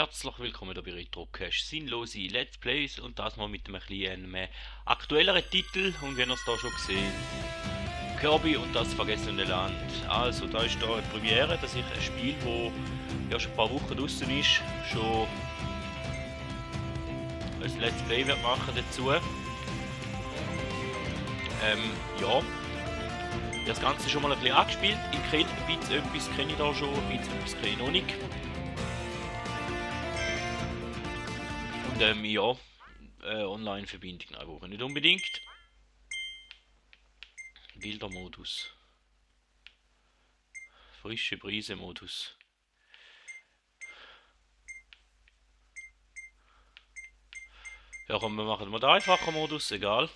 Herzlich willkommen hier bei Retrocache, sinnlose Let's Plays und das mal mit einem etwas aktuelleren Titel. Und wie ihr es hier schon gesehen, Kirby und das vergessene Land. Also da ist hier eine Premiere, dass ich ein Spiel, das ja schon ein paar Wochen draußen ist, schon ein Let's Play wird machen dazu. Ja, ich habe das Ganze schon mal ein bisschen angespielt. Ich kenne ein bisschen etwas, kenne ich da schon, ein bisschen etwas kenne ich noch nicht. Und ja, Online-Verbindung, nein, brauche ich nicht unbedingt. Wilder Modus. Frische Brise Modus. Ja komm, wir machen mal den einfachen Modus, egal.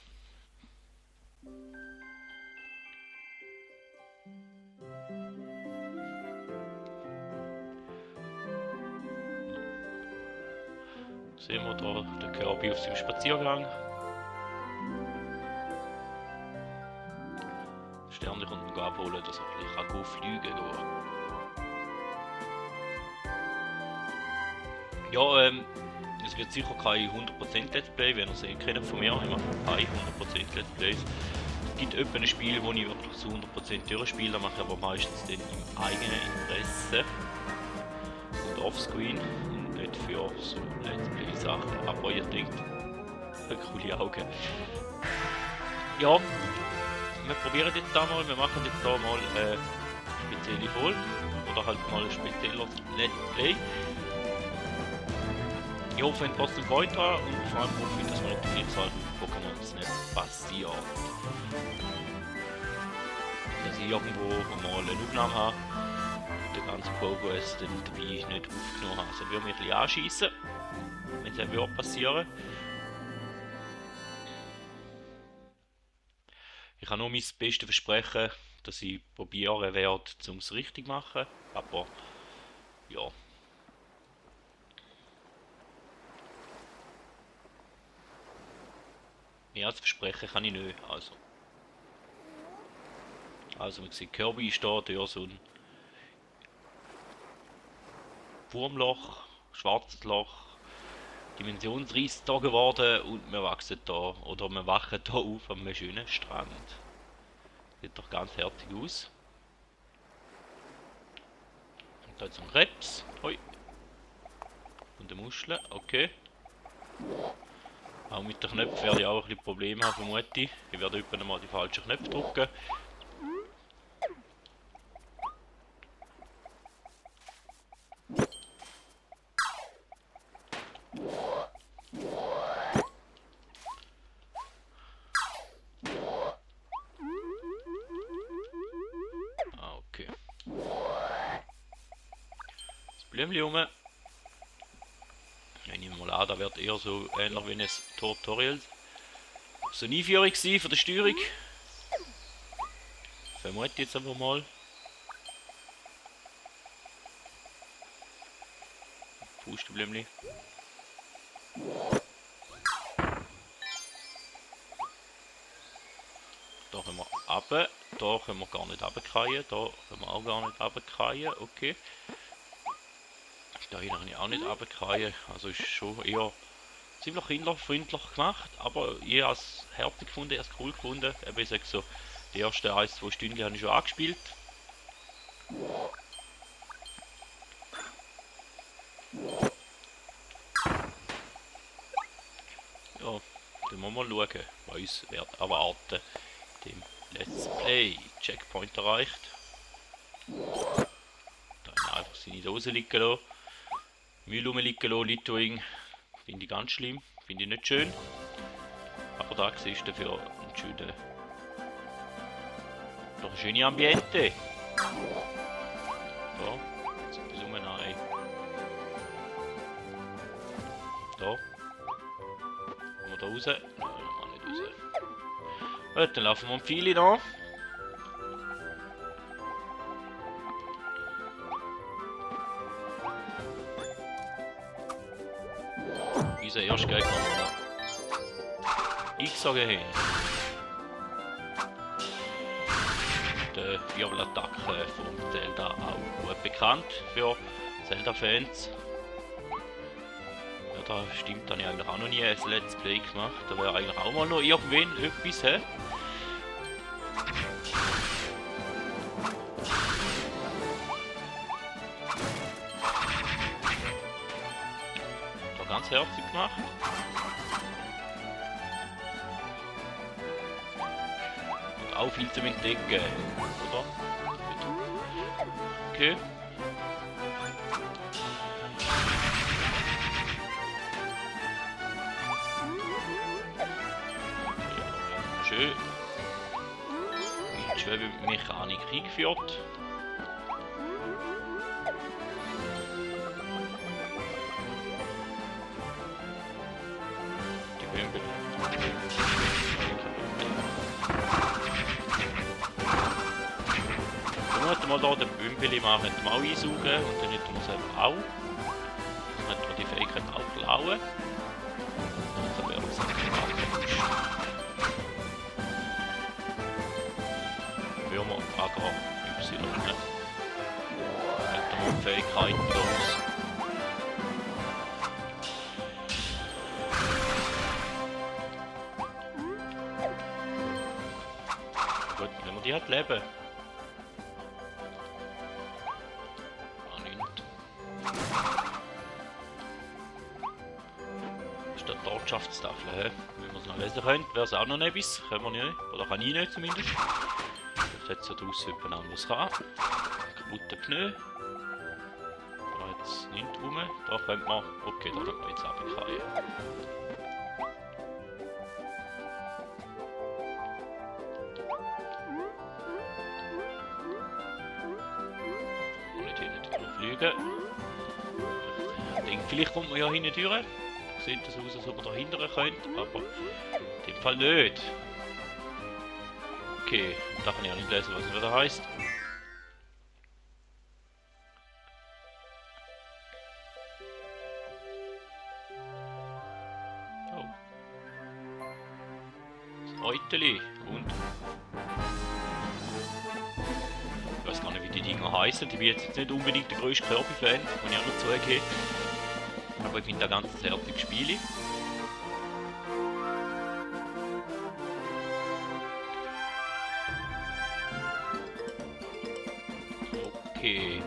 Sehen wir da den Kirby auf seinem Spaziergang. Sterne kommt man abholen, dass er ein bisschen fliegen kann. Ja, es wird sicher kein 100% Let's Play, wenn ihr sehen könnt von mir, ich mache keine 100% Let's Plays. Es gibt etwa ein Spiel, wo ich wirklich zu 100% durchspiele, das mache ich aber meistens dann im eigenen Interesse und offscreen und nicht für so Let's Play Sachen, aber ihr denkt, coole Augen. Ja, wir probieren jetzt da mal, wir machen jetzt da mal eine spezielle Folge oder halt mal ein spezieller Let's Play. Ich hoffe, ihr habt trotzdem Freude dran und vor allem hoffe ich, dass wir noch die Vielzahl von Pokémon nicht passiert. Dass ich irgendwo mal eine Aufnahme habe und den ganzen Progress dann dabei nicht aufgenommen habe. Also würde mich ein bisschen anschiessen, wenn es dann passieren. Ich kann nur mein Bestes versprechen, dass ich probieren werde, um es richtig zu machen, aber ja. Mehr als versprechen kann ich nicht, also man sieht, Kirby ist da so ein Wurmloch, schwarzes Loch, Dimensionsriss da geworden und wir wachsen da, oder wir wachen da auf an einem schönen Strand. Sieht doch ganz herzig aus. Und da ist ein Krebs, hoi. Und eine Muschel, okay. Auch mit den Knöpfen werde ich auch ein bisschen Probleme haben, vermute ich. Ich werde irgendwann mal die falschen Knöpfe drücken. Okay. Das Blümchen rum. Ich nehme mal an, da wird eher so ähnlich wie ein Tutorial. So eine Einführung sein von der Steuerung. Vermute ich jetzt aber mal. Pustenblümchen. Da können wir runter. Da können wir gar nicht runterkreien. Da können wir auch gar nicht runterkreien. Okay. Da hier kann ich auch nicht runterkreien. Also ist schon eher ziemlich kinderfreundlich gemacht. Aber ich habe es herzig gefunden, erst cool gefunden. Eben, ich sage so, die ersten 1-2 Stunden habe ich schon angespielt. Ja, dann wollen wir mal schauen, was uns wird erwarten. Dem Let's Play. Checkpoint erreicht. Da haben wir einfach seine Dose liegen lassen. Müll rumliegen lassen, Litoing. Finde ich ganz schlimm, finde ich nicht schön. Aber da ist dafür ein schöner, doch ein schönes Ambiente. Da, jetzt etwas um rein. Da. Kommen wir da raus? Nein, wir nicht raus. Gut, dann laufen wir um viele da. Unser erster Gegner. Ich sage hin. Die Wirbelattacke von Zelda auch gut bekannt für Zelda-Fans. da stimmt, da habe ich eigentlich auch noch nie ein Let's Play gemacht. Da wäre eigentlich auch mal noch irgendwann etwas, hä? Da ganz herzig gemacht. Und auch viel zum Entdecken, oder? Okay. Schön. Die Schwebemechanik eingeführt. Die Bömpel. Dann hätten wir hier den Bömpel machen, hätten wir auch einsaugen und dann hätten wir es eben auch. Dann hätten wir die Fähigkeit auch klauen. Dann wäre es Würmer, Agar, Y, ne? Hätten wir Fähigkeiten los. Gut, wenn wir die halt leben. Ah, nicht. Das ist die Ortschaftstafel, hä? Wenn wir es noch lesen können, wäre es auch noch etwas. Können wir nicht, oder kann ich nicht zumindest. Jetzt hat es ja draussen jemand anderes kann. Kaputte Pneu. Da jetzt nicht rum. Da könnte man. Okay, da könnte man jetzt runterfallen. Nicht hinten durchfliegen. Ich denke, vielleicht kommt man ja hinten durch. Sieht das aus, als ob man da hinten könnte, aber in dem Fall nicht. Okay, da kann ich auch nicht lesen, was es wieder heisst. Oh. Das Euteli und... Ich weiß gar nicht, wie die Dinger heißen. Ich bin jetzt nicht unbedingt der grösste Kirby-Fan, muss ich auch noch zugeben. Aber ich finde da ganz herzige Spiele. Okay.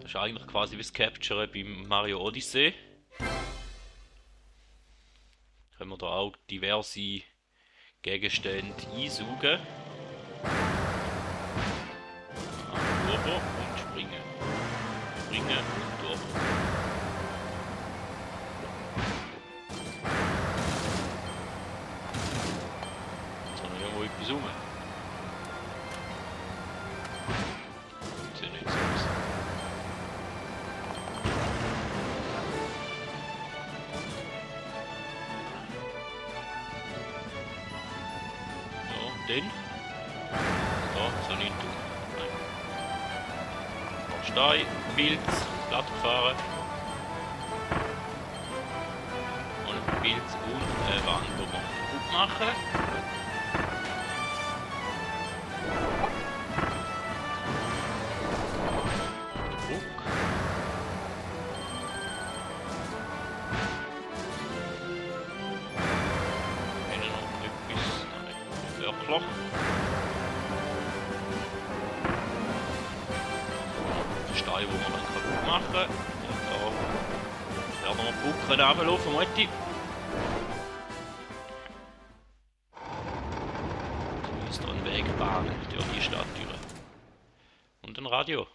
Das ist eigentlich quasi wie das Capture beim Mario Odyssey. Können wir da auch diverse Gegenstände einsaugen. Rüber und springen. Springen und durch. Jetzt haben wir irgendwo etwas rum. Sieht nicht so aus. Ja, den. Da, so nicht tun. Stein, Pilz, glatt gefahren. Und ein Pilz und eine Wand, die wir gut machen. Druck. Wenn noch etwas, nein, wirklich. Stein, die wir dann kaputt machen können. Da werden wir die Brücke runterlaufen, Mutti. So ist da ein Weg bahnen durch die Stadttüre. Und ein Radio.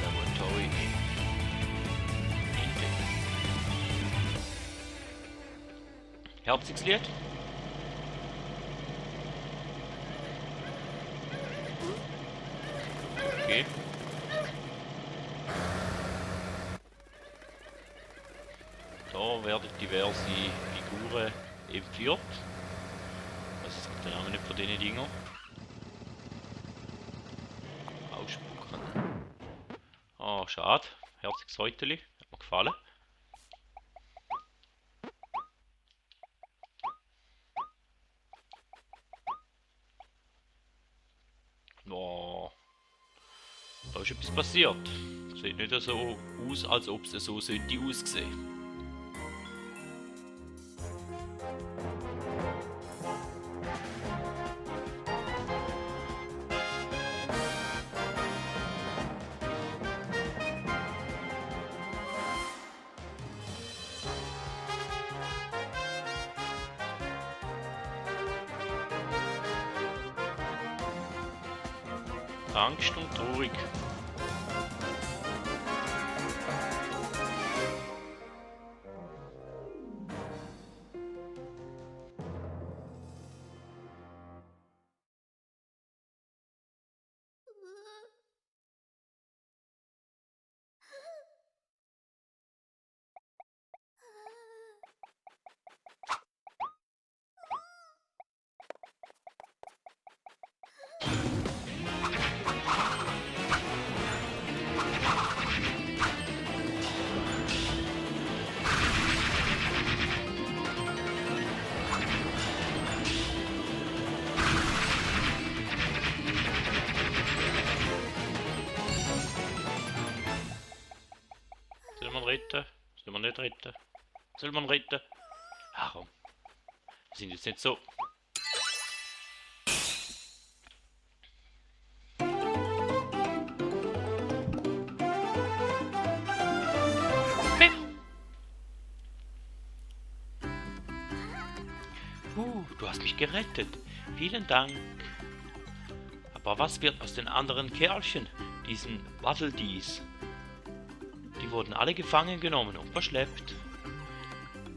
Laboratory. Herziges Lied. Okay. Da werden diverse Figuren entführt. Das ist der Name nicht von diesen Dingern. Ausspucken. Ah, schade. Herziges Häuteli. Hat mir gefallen. Oh. Da ist etwas passiert. Sieht nicht so aus, als ob es so sollte aussehen. Angst und traurig. Soll man retten? Soll man nicht retten? Soll man retten? Warum? Wir sind jetzt nicht so. Du hast mich gerettet. Vielen Dank. Aber was wird aus den anderen Kerlchen? Diesen Waddle-Dees? Die wurden alle gefangen genommen und verschleppt.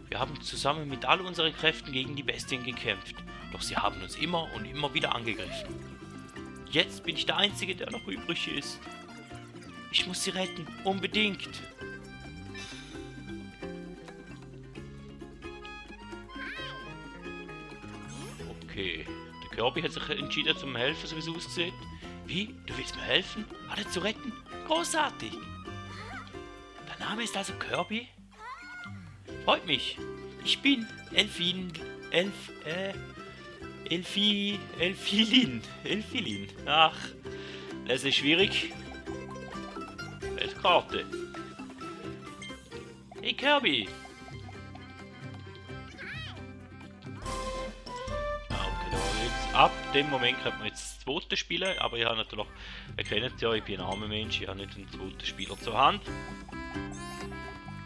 Wir haben zusammen mit all unseren Kräften gegen die Bestien gekämpft. Doch sie haben uns immer und immer wieder angegriffen. Jetzt bin ich der Einzige, der noch übrig ist. Ich muss sie retten. Unbedingt. Okay. Der Kirby hat sich entschieden zum Helfen, so wie es aussieht. Wie? Du willst mir helfen? Alle zu retten? Großartig! Der Name ist also Kirby? Freut mich. Ich bin Elfilin. Ach, das ist schwierig. Weltkarte. Hey Kirby. Ab dem Moment könnte man jetzt das zweite spielen, aber ich habe natürlich, ihr kennt es ja, ich bin ein armer Mensch, ich habe nicht einen zweiten Spieler zur Hand.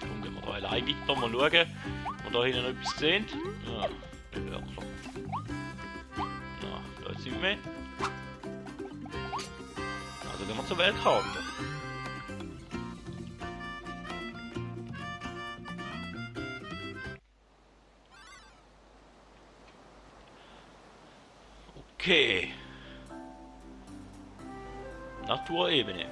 Darum gehen wir da allein weiter, mal schauen, ob wir da hinten noch etwas sehen. Ja, wirklich. Ja, da ist nicht mehr. Also gehen wir zur Weltkarte. Okay. Naturebene.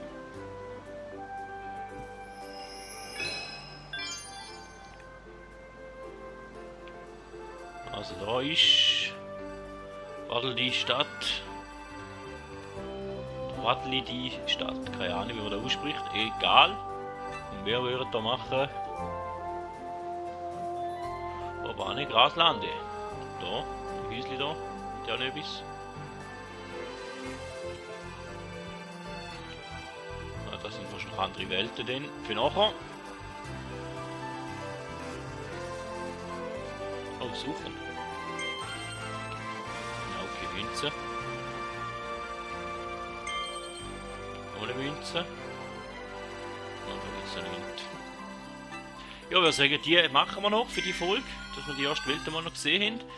Also da ist Waddle Stadt. Waddle die Stadt. Keine Ahnung, wie man da ausspricht. Egal. Und wer würde da machen? Urbane Graslande. Da, ein Häuschen da. Ja, nicht etwas. Das sind wahrscheinlich andere Welten denn für nachher. Oh, suchen. Ja, okay, Münze. Noch eine Münze. Und da ist eine Münze. Ja, wir sagen, die machen wir noch für die Folge, dass wir die erste Welt mal noch gesehen haben.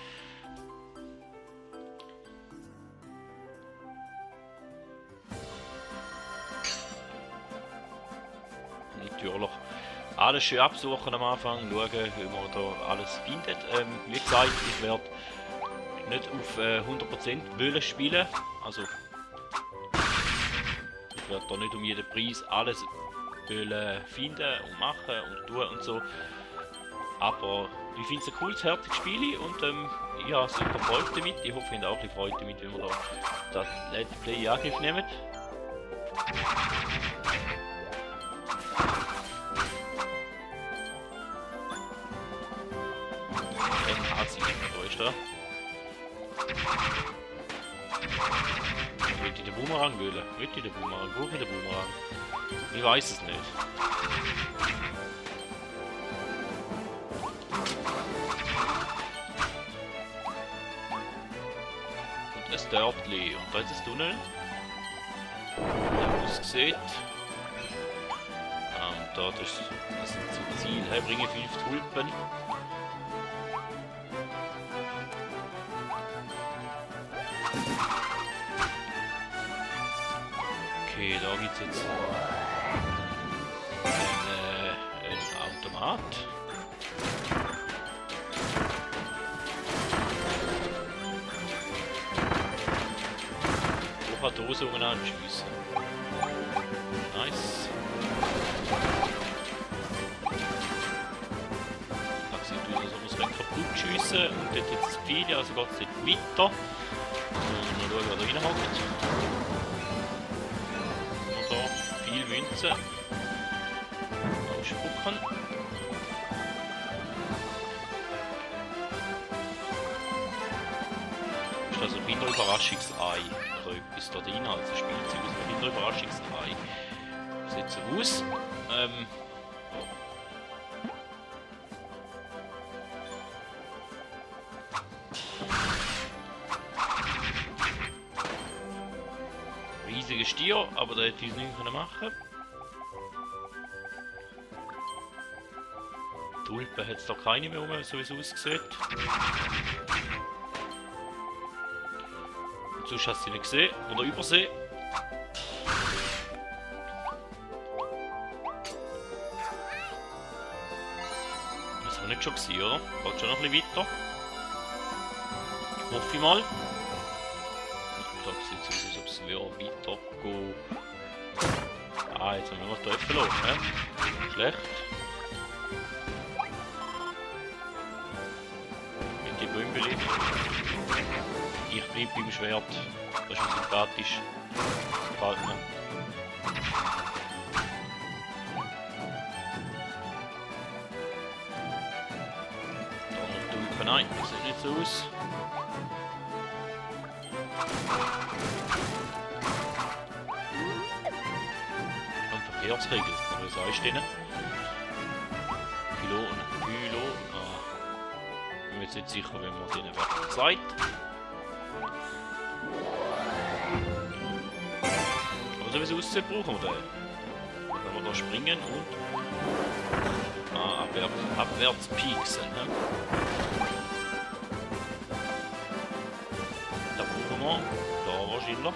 natürlich alles schön absuchen am Anfang, schauen, wie man da alles findet. Wie gesagt, ich werde nicht auf 100% wollen spielen, also ich werde da nicht um jeden Preis alles wollen finden und machen und tun und so. Aber ich finde es ein cooles, herziges Spiel und ich habe super Freude damit. Ich hoffe, ihr habt auch ein bisschen Freude damit, wenn wir da das Let's Play in Angriff nehmen. Ein Hasi, da ist er. Will ich den Boomerang wählen? Will ich den Boomerang? Wo ist der Boomerang? Ich weiß es nicht. Und ein Dörtli. Und da ist das Tunnel. Wie es aussieht. Da ist das Ziel. Hey, bringe 5 Tulpen. Okay, da gibt es jetzt einen Automat. Wo hat Dose anschließen? Nice. Da sieht du, dass wir es kaputt schiessen und dort jetzt viele, also geht es nicht weiter. Mal schauen, wer da reinhockt. Viel Münze ausspucken. Das ist also ein Kinderüberraschungsei. Oder etwas da drin, also Spielzeug aus einem Kinderüberraschungsei. Sieht so aus. Riesiger Stier, aber da hätte ich es nicht machen. Tulpen hat es da keine mehr rum, so wie es aussieht. Und sonst hast du sie nicht gesehen oder übersehen. Das haben wir nicht schon gesehen, oder? Geht schon noch ein bisschen weiter. Hoffe ich mal. Da sieht es aus, als ob es weitergeht. Ah, jetzt haben wir noch die Äpfel los, ne? Schlecht. Mit den Bäumen. Ich bleibe beim Schwert. Das ist mir sympathisch. Gefällt mir. Da noch Tulpen. Nein, das sieht nicht so aus. Verkehrsregel, oder was sagst du denen? Kilo und Kilo. Ich bin mir jetzt nicht sicher, wenn man denen wirklich sagt. Aber so wie es aussieht, brauchen wir den. Wenn wir da springen und abwärts pieksen. Ne? Da brauchen wir da wahrscheinlich.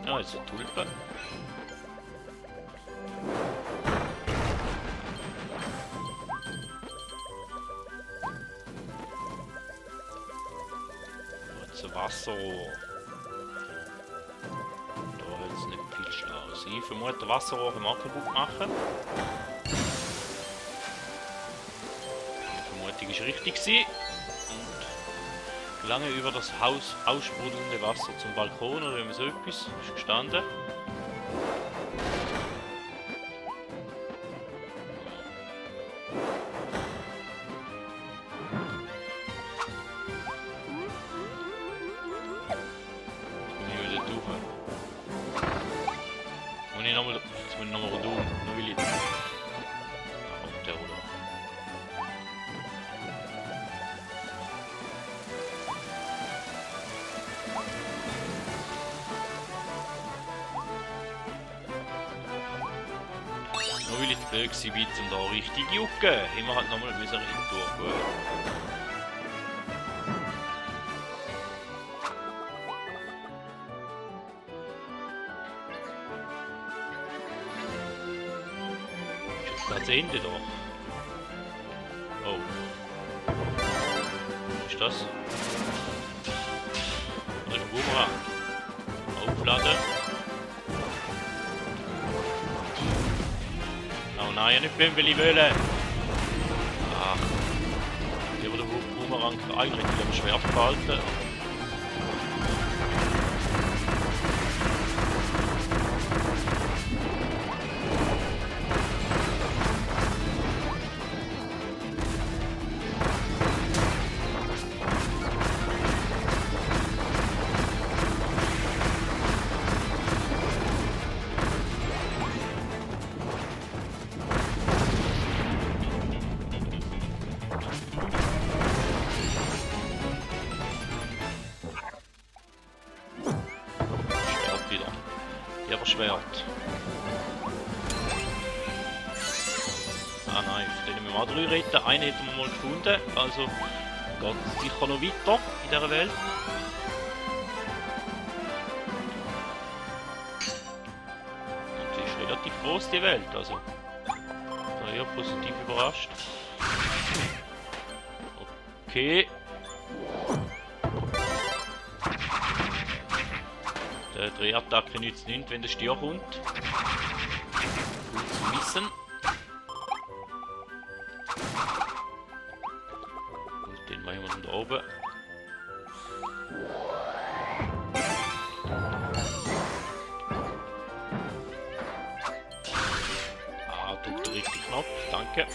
Ja, jetzt eine Tulpe. Jetzt ein Wasserrohr. Da hat es nicht viel schlau sein. Ich vermute, Wasserrohr kann man kaputt machen. Die Vermutung ist richtig gewesen. Und lange über das Haus aussprudelnde Wasser zum Balkon oder wenn so etwas ist gestanden. blöd gewesen, um da richtig jucken. Immer halt nochmal retour. Gut. Ist jetzt das Ende doch? Oh. Was ist das? Das ist ein Boomerang. Aufladen. Oh nein, nicht mehr, will ich wollen. Ah. Ich habe den Boomerang eigentlich am Schwert behalten. Schwert. Ah nein, den müssen wir auch 3 retten. Einen hätten wir mal gefunden, also geht es sicher noch weiter in dieser Welt. Und sie ist relativ groß, die Welt, also da eher positiv überrascht. Okay. Die Drehattacke nützt nichts, wenn der Stier kommt. Gut zu wissen. Und den machen wir dann da oben. Ah, tut der richtige Knopf, danke.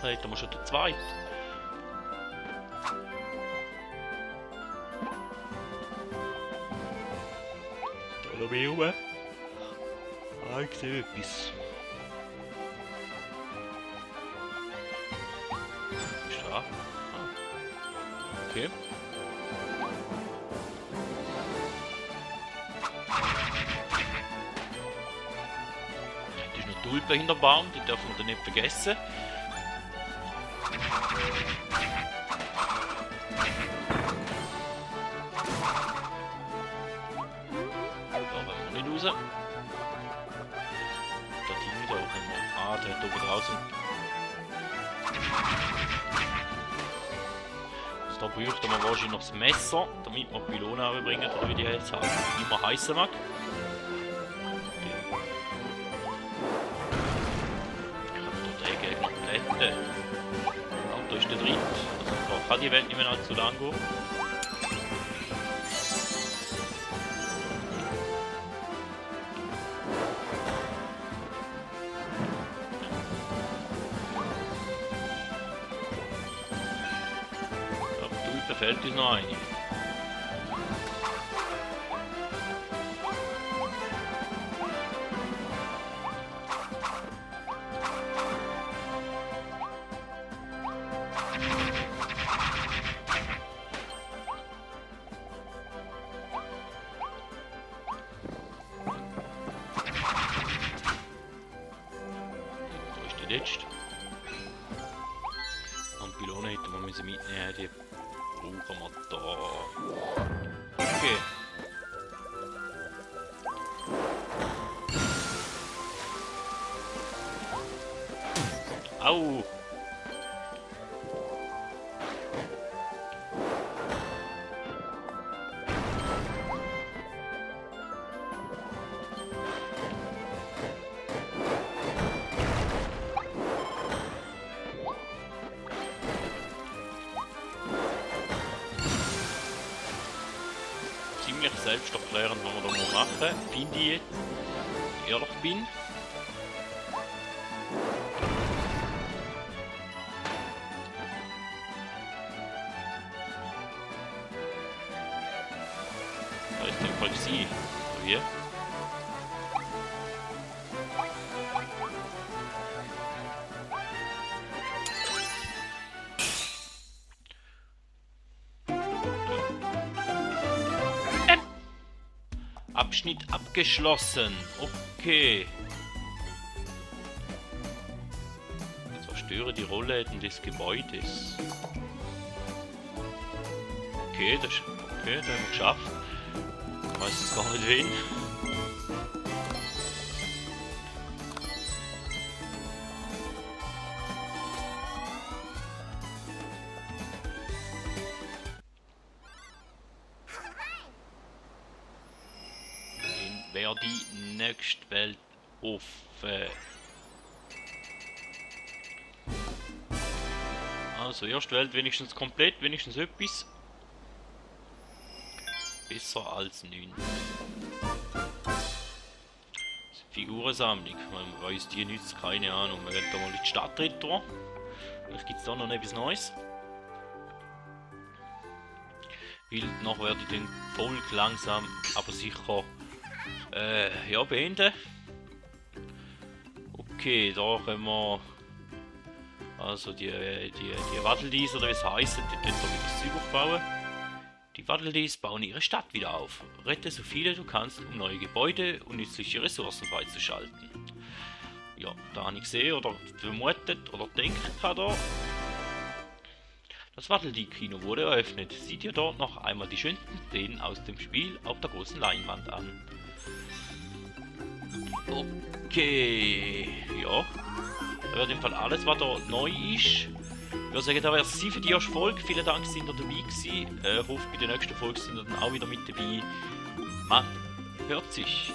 Da hätten wir schon den zweiten. Da bin ich rum. Ah, ich sehe etwas. Ist da? Ah. Okay. Da ist noch Tulpe hinter dem Baum, die dürfen wir dann nicht vergessen. Da Ding da oben. Ah, der hat oben draußen. Also da bräuchten wir wahrscheinlich noch das Messer, damit wir Pylonen anbringen, oder wie die jetzt haben. Wie man heißen mag. Ich kann dort den Gegner retten. Und da ist der dritte. Also kann die Welt nicht mehr allzu lang gehen. Fällt uns noch eine. Da ist die letzte. Und Pylone hätten wir müssen mitnehmen, die brauchen wir da. Okay. Au! Ziemlich selbst erklären, was wir da machen, finde ich jetzt, wenn ich ehrlich bin. Da ist der Fall sie, oder wie? Abschnitt abgeschlossen. Okay. Führe die Rolle des Gebäudes. Okay, das haben wir geschafft. Ich weiß jetzt gar nicht wen. Wäre die nächste Welt offen. Also, erste Welt wenigstens komplett, wenigstens etwas. Besser als 9. Figurensammlung. Man weiß die nichts, keine Ahnung. Wir werden da mal in die Stadt rein. Vielleicht gibt es da noch etwas Neues. Weil nachher werde ich den Folge langsam, aber sicher ja, beenden. Okay, da können wir also die Waddle-Dees oder wie es heisst, die wieder das Zeug aufbauen. Die Waddle-Dees bauen ihre Stadt wieder auf. Rette so viele du kannst, um neue Gebäude und nützliche Ressourcen freizuschalten. Ja, da habe ich gesehen oder vermutet oder denkt da. Das Waddle-Dee-Kino wurde eröffnet. Sieh dir dort noch einmal die schönsten Szenen aus dem Spiel auf der großen Leinwand an. Okay, ja. Da wird im Fall alles, was da neu ist. Ich würde sagen, da wäre es für die erste Folge. Vielen Dank, dass ihr dabei gewesen. Ich hoffe, bei der nächsten Folge sind ihr dann auch wieder mit dabei. Man hört sich.